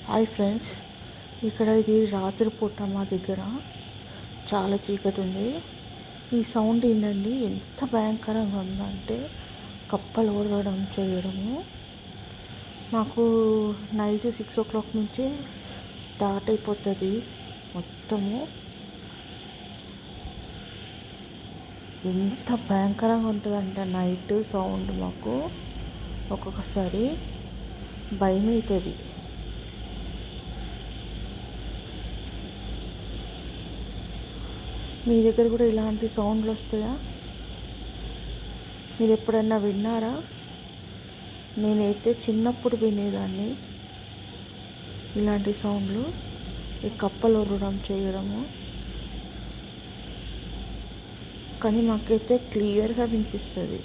Hi friends, ఇక్కడ ఇది రాత్రి పూట మా దగ్గర చాలా చీకటి ఉంది. ఈ సౌండ్ ఏంటండి, ఎంత భయంకరంగా ఉందంటే కప్పలు ఓడడం చేయడము. మాకు నైట్ 6 o'clock నుంచే స్టార్ట్ అయిపోతుంది మొత్తము. ఎంత భయంకరంగా ఉంటుందంటే నైట్ సౌండ్ మాకు ఒక్కొక్కసారి భయం అవుతుంది. మీ దగ్గర కూడా ఇలాంటి సౌండ్లు వస్తాయా? మీరు ఎప్పుడన్నా విన్నారా? నేనైతే చిన్నప్పుడు వినేదాన్ని ఇలాంటి సౌండ్లు, ఈ కప్పలు ఒరడం చేయడము. కానీ మాకైతే క్లియర్గా వినిపిస్తుంది.